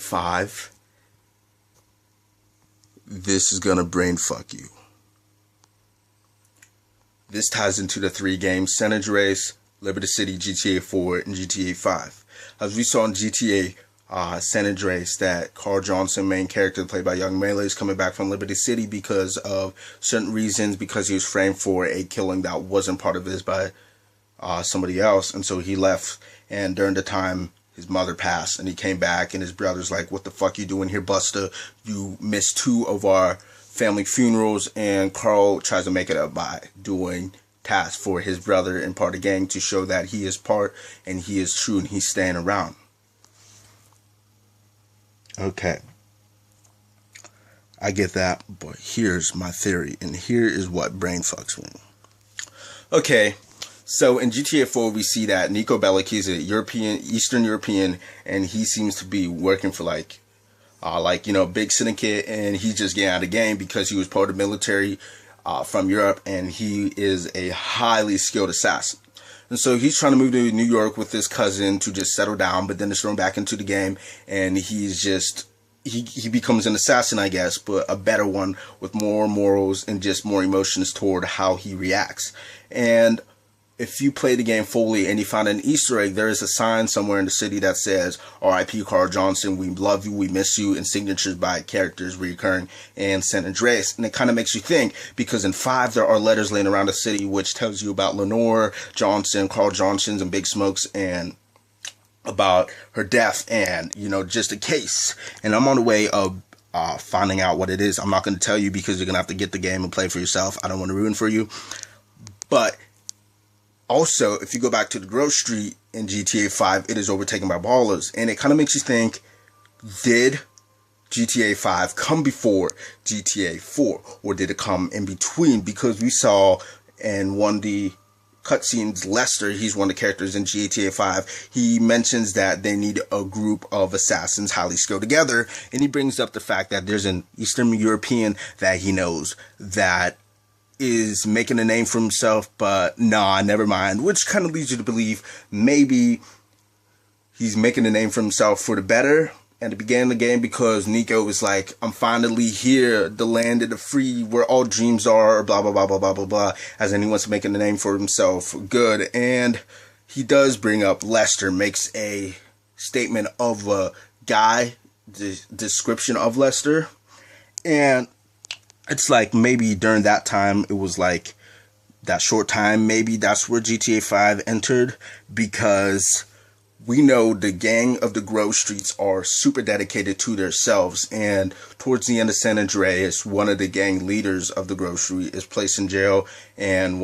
5, this is gonna brain fuck you. This ties into the 3 games: San Andreas, Liberty City, GTA 4, and GTA 5. As we saw in GTA San Andreas, that Carl Johnson, main character played by Young Melee, is coming back from Liberty City because of certain reasons, because he was framed for a killing that wasn't part of his by somebody else, and so he left. And during the time, his mother passed, and he came back, and his brother's like, "What the fuck you doing here, Buster? You missed 2 of our family funerals." And Carl tries to make it up by doing tasks for his brother and part of the gang to show that he is part and he is true and he's staying around. Okay, I get that, but here's my theory, and here is what brain fucks me. Okay, so in GTA 4 we see that Niko Bellic, he's a Eastern European, and he seems to be working for like big syndicate, and he's just getting out of the game because he was part of the military from Europe, and he is a highly skilled assassin. And so he's trying to move to New York with his cousin to just settle down, but then is thrown back into the game, and he's just, he becomes an assassin, I guess, but a better one with more morals and just more emotions toward how he reacts. And if you play the game fully and you find an Easter egg, there is a sign somewhere in the city that says, "R.I.P. Carl Johnson, we love you, we miss you," and signatures by characters reoccurring in San Andreas. And it kind of makes you think, because in 5 there are letters laying around the city which tells you about Lenorea Johnson, Carl Johnson's, and Big Smokes, and about her death, and just a case. And I'm on the way of finding out what it is. I'm not going to tell you because you're going to have to get the game and play for yourself. I don't want to ruin for you. But also, if you go back to the Grove Street in GTA 5, it is overtaken by ballas. And it kind of makes you think, did GTA 5 come before GTA 4? Or did it come in between? Because we saw in one of the cutscenes, Lester, he's one of the characters in GTA 5, he mentions that they need a group of assassins highly skilled together. And he brings up the fact that there's an Eastern European that he knows that is making a name for himself, but nah, never mind. Which kind of leads you to believe maybe he's making a name for himself for the better at the beginning of the game, because Niko was like, "I'm finally here, the land of the free, where all dreams are," blah, blah, blah, blah, blah, blah, blah, as in he wants to make a name for himself. Good. And he does bring up Lester, makes a statement of a guy, the description of Lester. And it's like maybe during that time, it was like that short time, maybe that's where GTA 5 entered, because we know the gang of the Grove Streets are super dedicated to themselves, and towards the end of San Andreas, one of the gang leaders of the Grove Street is placed in jail, and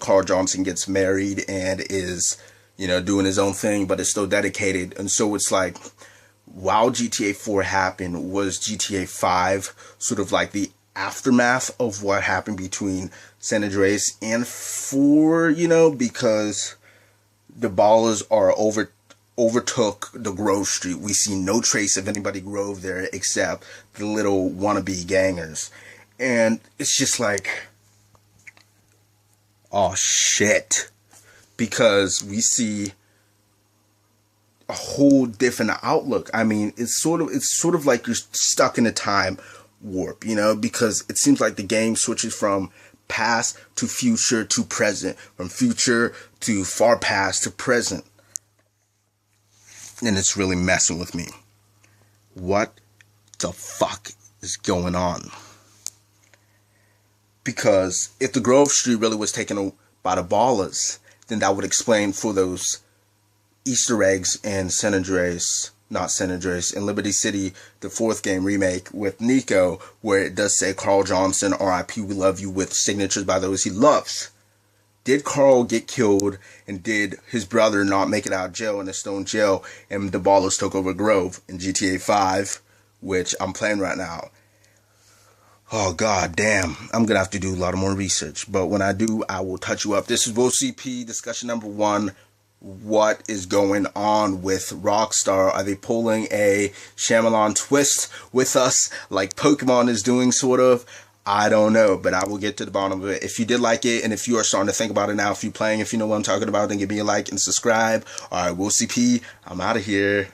Carl Johnson gets married and is, doing his own thing, but is still dedicated. And so it's like, while GTA 4 happened, was GTA 5 sort of like the aftermath of what happened between San Andreas and 4, because the ballas are overtook the Grove Street. We see no trace of anybody Grove there except the little wannabe gangers. And it's just like, oh shit, because we see a whole different outlook. I mean, it's sort of like you're stuck in a time warp, because it seems like the game switches from past to future to present, from future to far past to present, and it's really messing with me. What the fuck is going on? Because if the Grove Street really was taken by the ballas, then that would explain for those Easter eggs in in Liberty City, the 4th game remake with Niko, where it does say Carl Johnson, "R.I.P. we love you," with signatures by those he loves. Did Carl get killed, and did his brother not make it out of jail in a stone jail, and the ballas took over Grove in GTA 5, which I'm playing right now? Oh god damn, I'm gonna have to do a lot of more research, but when I do, I will touch you up. This is WolfCP discussion number 1. What is going on with Rockstar? Are they pulling a Shyamalan twist with us like Pokemon is doing, sort of? I don't know, but I will get to the bottom of it. If you did like it, and if you are starting to think about it now, if you're playing, if you know what I'm talking about, then give me a like and subscribe. Alright, WolfCP, I'm out of here.